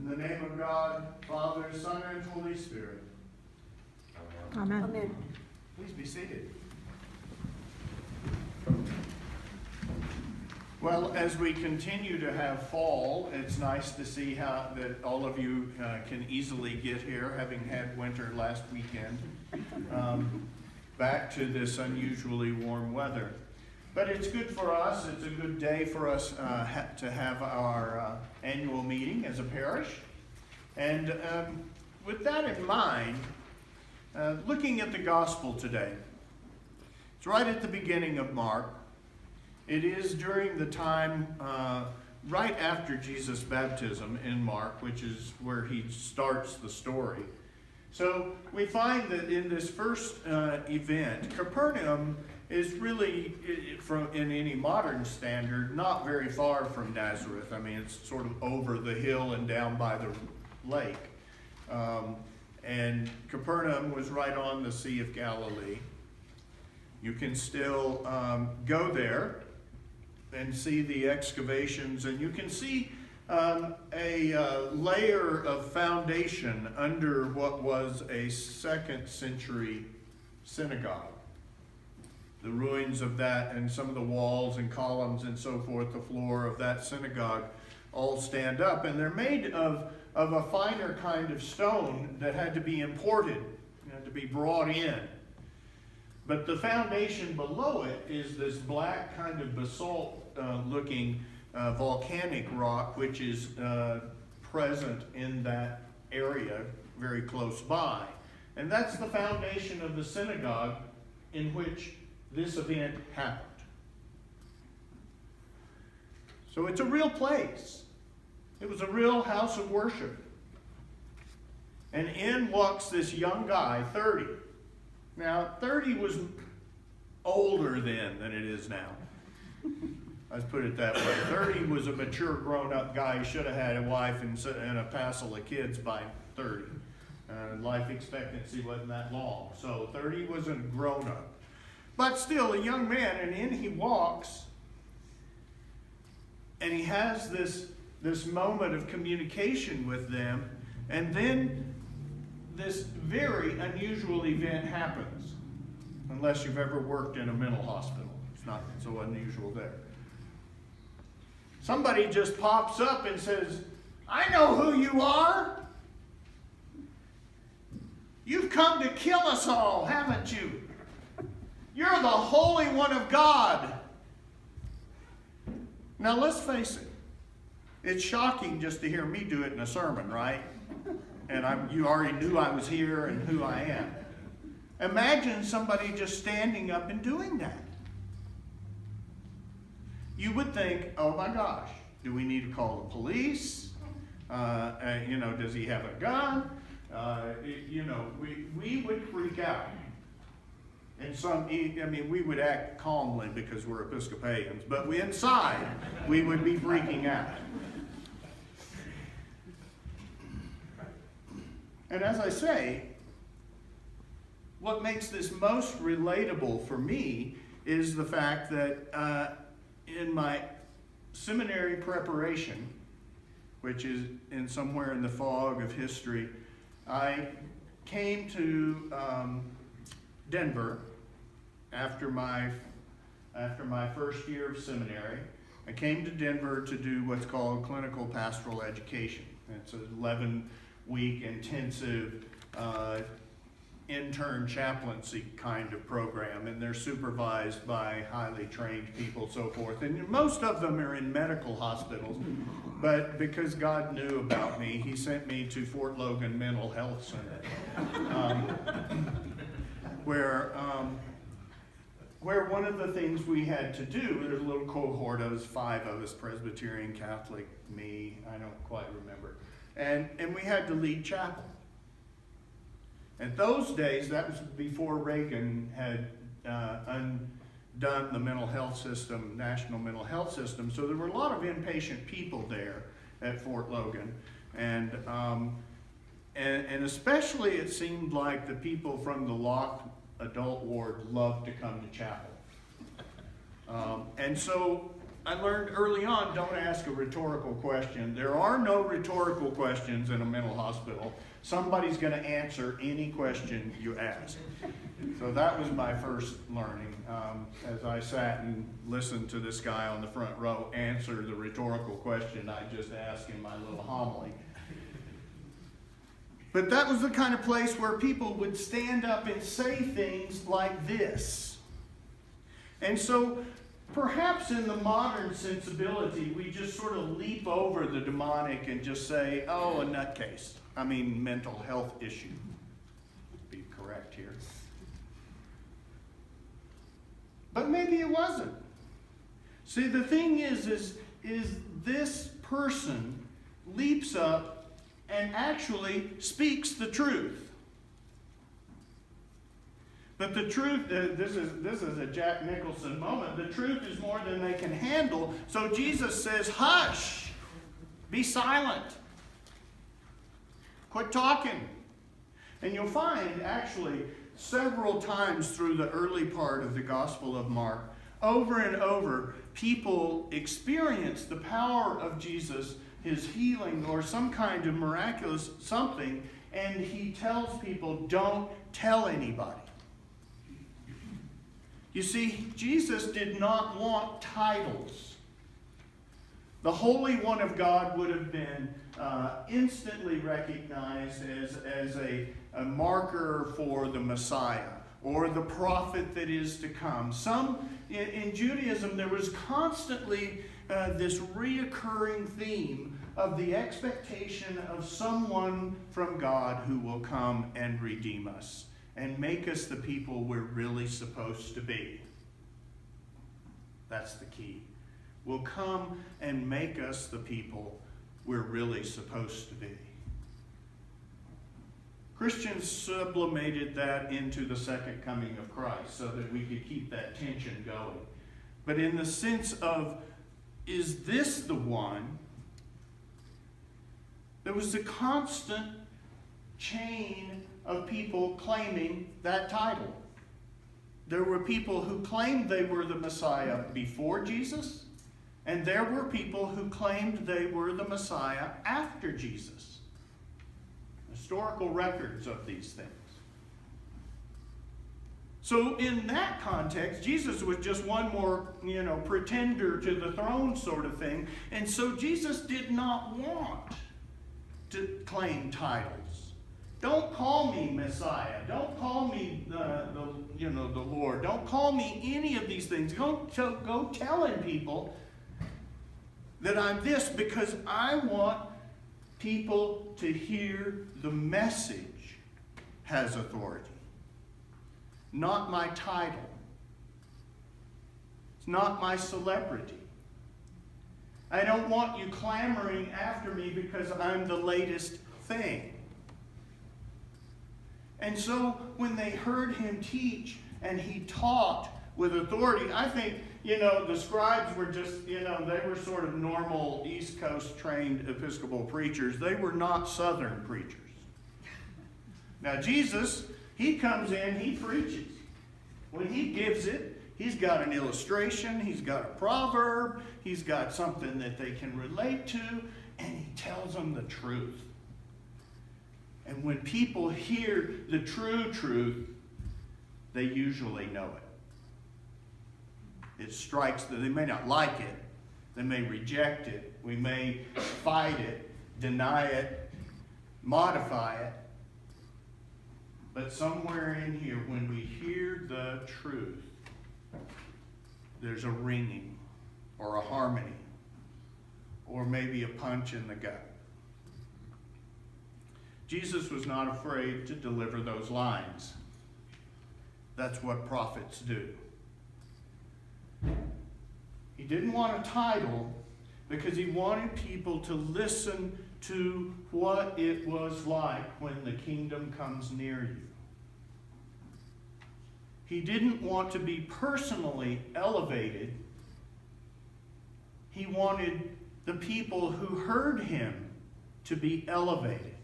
In the name of God, Father, Son, and Holy Spirit. Amen. Amen. Please be seated. Well, as we continue to have fall, it's nice to see how that all of you can easily get here, having had winter last weekend, back to this unusually warm weather. But it's good for us. It's a good day for us to have our annual meeting as a parish. And with that in mind, looking at the gospel today, it's right at the beginning of Mark. It is during the time right after Jesus' baptism in Mark, which is where he starts the story. So we find that in this first event, Capernaum is really, in any modern standard, not very far from Nazareth. I mean, it's sort of over the hill and down by the lake. And Capernaum was right on the Sea of Galilee. You can still go there and see the excavations, and you can see a layer of foundation under what was a 2nd century synagogue. The ruins of that and some of the walls and columns and so forth, the floor of that synagogue all stand up, and they're made of a finer kind of stone that had to be imported, to be brought in. But the foundation below it is this black kind of basalt-looking volcanic rock, which is present in that area very close by. And that's the foundation of the synagogue in which this event happened. So it's a real place. It was a real house of worship. And in walks this young guy, 30. Now, 30 was older then than it is now. Let's put it that way. 30 was a mature, grown-up guy. He should have had a wife and a passel of kids by 30. Life expectancy wasn't that long. So 30 was a grown-up. But still, a young man, and in he walks, and he has this moment of communication with them, and then this very unusual event happens, unless you've ever worked in a mental hospital. It's not so unusual there. Somebody just pops up and says, "I know who you are. You've come to kill us all, haven't you? You're the Holy One of God." Now let's face it. It's shocking just to hear me do it in a sermon, right? And you already knew I was here and who I am. Imagine somebody just standing up and doing that. You would think, oh my gosh, do we need to call the police? Does he have a gun? We would freak out. And we would act calmly because we're Episcopalians, but inside, we would be freaking out. And as I say, what makes this most relatable for me is the fact that in my seminary preparation, which is somewhere in the fog of history, I came to Denver after my first year of seminary. I came to Denver to do what's called clinical pastoral education. It's an 11-week intensive intern chaplaincy kind of program, and they're supervised by highly trained people, so forth. And most of them are in medical hospitals, but because God knew about me, he sent me to Fort Logan Mental Health Center, where one of the things we had to do, there's a little cohort of us, 5 of us, Presbyterian, Catholic, me, I don't quite remember, and we had to lead chapel. And those days, that was before Reagan had undone the mental health system, national mental health system, so there were a lot of inpatient people there at Fort Logan, and especially it seemed like the people from the locked adult ward loved to come to chapel. And so I learned early on, don't ask a rhetorical question. There are no rhetorical questions in a mental hospital. Somebody's going to answer any question you ask. So that was my first learning, as I sat and listened to this guy on the front row answer the rhetorical question I just asked in my little homily. But that was the kind of place where people would stand up and say things like this. And so perhaps in the modern sensibility, we just sort of leap over the demonic and just say, oh, a nutcase. I mean, mental health issue. Be correct here. But maybe it wasn't. See, the thing is this person leaps up and actually speaks the truth. But the truth, this is a Jack Nicholson moment. The truth is more than they can handle. So Jesus says, hush, be silent. Quit talking. And you'll find actually several times through the early part of the Gospel of Mark, over and over, people experience the power of Jesus, his healing, or some kind of miraculous something, and he tells people, don't tell anybody. You see, Jesus did not want titles. The Holy One of God would have been instantly recognized as a marker for the Messiah or the prophet that is to come. In Judaism, there was constantly this reoccurring theme of the expectation of someone from God who will come and redeem us and make us the people we're really supposed to be. That's the key. Will come and make us the people we're really supposed to be. Christians sublimated that into the second coming of Christ so that we could keep that tension going. But in the sense of, is this the one? There was a constant chain of people claiming that title. There were people who claimed they were the Messiah before Jesus, and there were people who claimed they were the Messiah after Jesus. Historical records of these things. So in that context, Jesus was just one more, pretender to the throne sort of thing. And so Jesus did not want to claim titles. Don't call me Messiah. Don't call me the Lord. Don't call me any of these things. Go telling people that I'm this, because I want people to hear the message has authority, not my title. It's not my celebrity. I don't want you clamoring after me because I'm the latest thing. And so when they heard him teach and he taught with authority, I think, the scribes were just, they were sort of normal East Coast trained Episcopal preachers. They were not Southern preachers. Now Jesus, he comes in, he preaches. When he gives it, he's got an illustration, he's got a proverb, he's got something that they can relate to, and he tells them the truth. And when people hear the true truth, they usually know it. It strikes them. They may not like it. They may reject it. We may fight it, deny it, modify it. But somewhere in here, when we hear the truth, there's a ringing or a harmony or maybe a punch in the gut. Jesus was not afraid to deliver those lines. That's what prophets do. He didn't want a title because he wanted people to listen to what it was like when the kingdom comes near you. He didn't want to be personally elevated. He wanted the people who heard him to be elevated.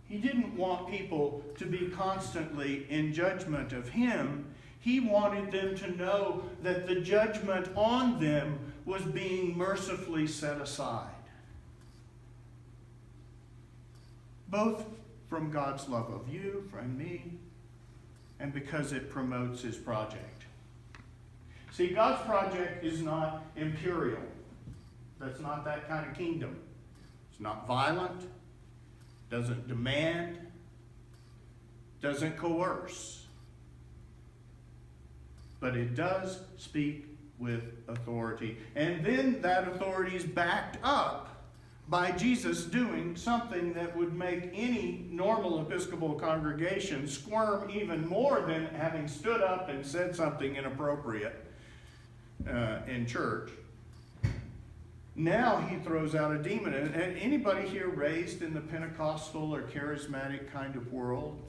He didn't want people to be constantly in judgment of him. He wanted them to know that the judgment on them was being mercifully set aside. Both from God's love of you, from me, and because it promotes his project. See, God's project is not imperial. That's not that kind of kingdom. It's not violent, doesn't demand, doesn't coerce. But it does speak with authority. And then that authority is backed up by Jesus doing something that would make any normal Episcopal congregation squirm even more than having stood up and said something inappropriate in church. Now he throws out a demon. And anybody here raised in the Pentecostal or charismatic kind of world?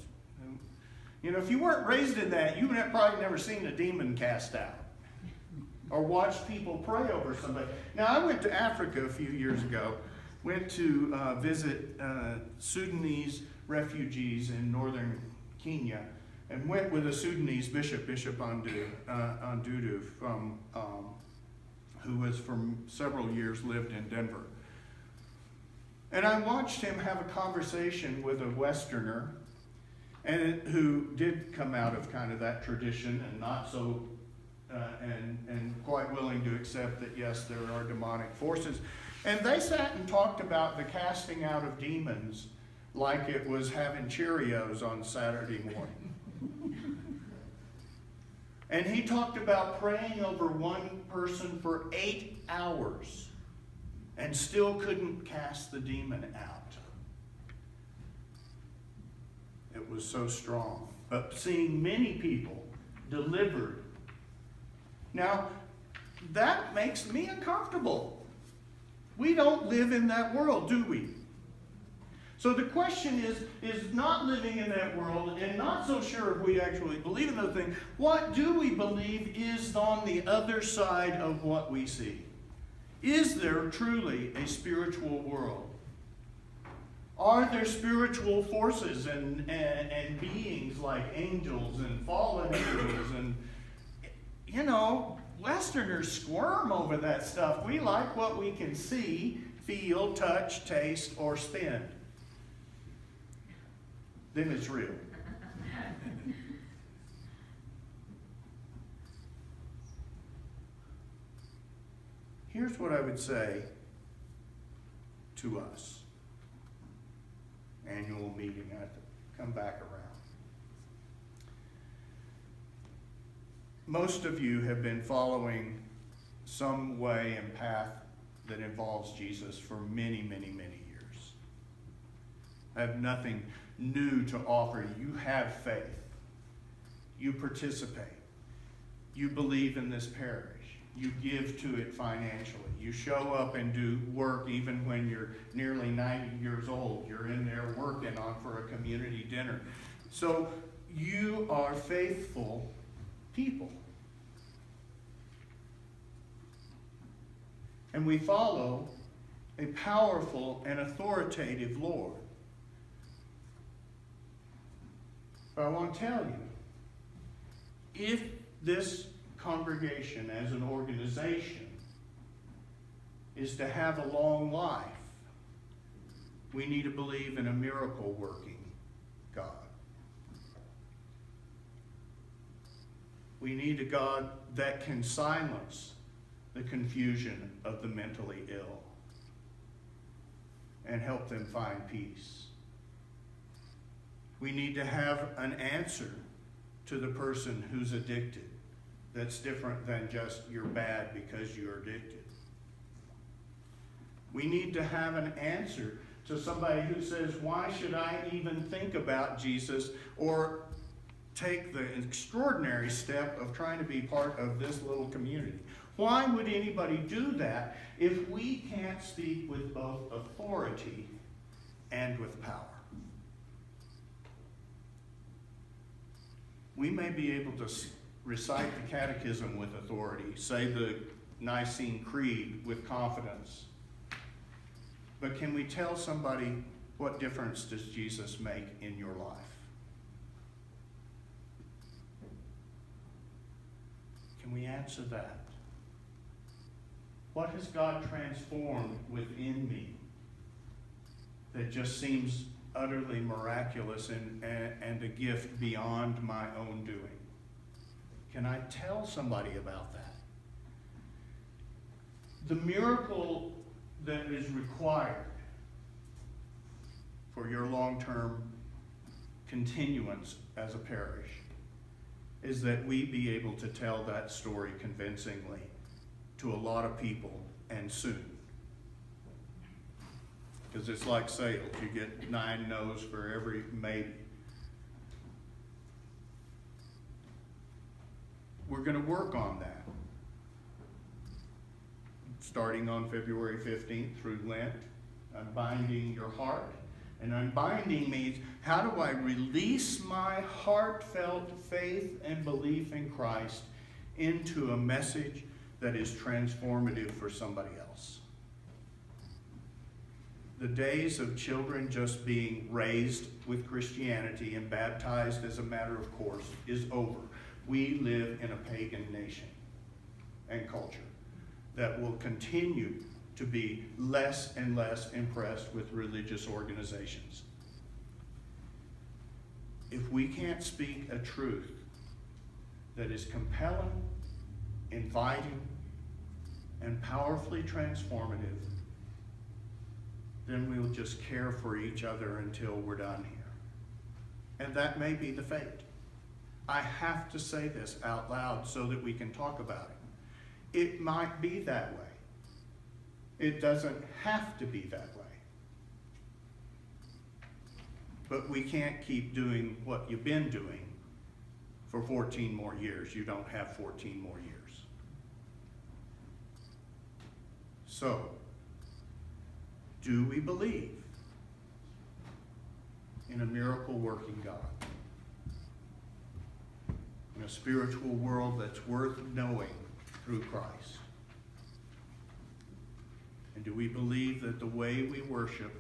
You know, if you weren't raised in that, you would probably never seen a demon cast out or watched people pray over somebody. Now, I went to Africa a few years ago. Went to visit Sudanese refugees in northern Kenya, and went with a Sudanese bishop, Bishop Andudu, from, who was for several years lived in Denver. And I watched him have a conversation with a Westerner, and who did come out of kind of that tradition and not so, and quite willing to accept that yes, there are demonic forces. And they sat and talked about the casting out of demons like it was having Cheerios on Saturday morning. And he talked about praying over one person for 8 hours and still couldn't cast the demon out. It was so strong. But seeing many people delivered. Now, that makes me uncomfortable. We don't live in that world, do we? So the question is not living in that world and not so sure if we actually believe in those things. What do we believe is on the other side of what we see? Is there truly a spiritual world? Are there spiritual forces and beings like angels and fallen angels? And, you know, Westerners squirm over that stuff. We like what we can see, feel, touch, taste, or spin. Then it's real. Here's what I would say to us. Annual meeting, I have to come back around. Most of you have been following some way and path that involves Jesus for many, many, many years. I have nothing new to offer you. You have faith. You participate. You believe in this parish. You give to it financially. You show up and do work even when you're nearly 90 years old. You're in there working on for a community dinner. So you are faithful people. And we follow a powerful and authoritative Lord. But I want to tell you, if this congregation as an organization is to have a long life, we need to believe in a miracle-working God. We need a God that can silence the confusion of the mentally ill and help them find peace. We need to have an answer to the person who's addicted that's different than just you're bad because you're addicted. We need to have an answer to somebody who says, why should I even think about Jesus or take the extraordinary step of trying to be part of this little community? Why would anybody do that if we can't speak with both authority and with power? We may be able to recite the catechism with authority, say the Nicene Creed with confidence, but can we tell somebody, what difference does Jesus make in your life? Can we answer that? What has God transformed within me that just seems utterly miraculous and a gift beyond my own doing? Can I tell somebody about that? The miracle that is required for your long-term continuance as a parish is that we be able to tell that story convincingly to a lot of people, and soon. Because it's like sales, you get 9 no's for every maybe. We're going to work on that. Starting on February 15th through Lent, unbinding your heart. And unbinding means, how do I release my heartfelt faith and belief in Christ into a message that is transformative for somebody else? The days of children just being raised with Christianity and baptized as a matter of course is over. We live in a pagan nation and culture that will continue to be less and less impressed with religious organizations. If we can't speak a truth that is compelling, inviting, and powerfully transformative, then we'll just care for each other until we're done here. And that may be the fate. I have to say this out loud so that we can talk about it. It might be that way. It doesn't have to be that way. But we can't keep doing what you've been doing for 14 more years. You don't have 14 more years. So, do we believe in a miracle working God? In a spiritual world that's worth knowing through Christ? And do we believe that the way we worship,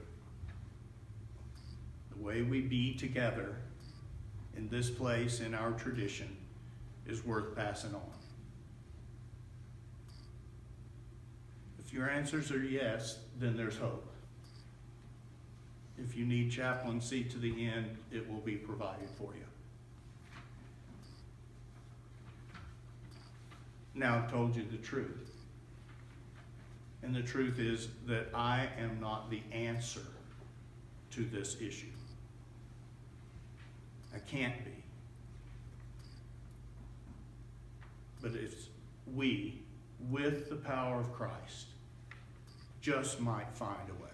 the way we be together in this place, in our tradition, is worth passing on? If your answers are yes, then there's hope. If you need chaplaincy to the end, it will be provided for you. Now I've told you the truth. And the truth is that I am not the answer to this issue. I can't be. But it's we, with the power of Christ, just might find a way.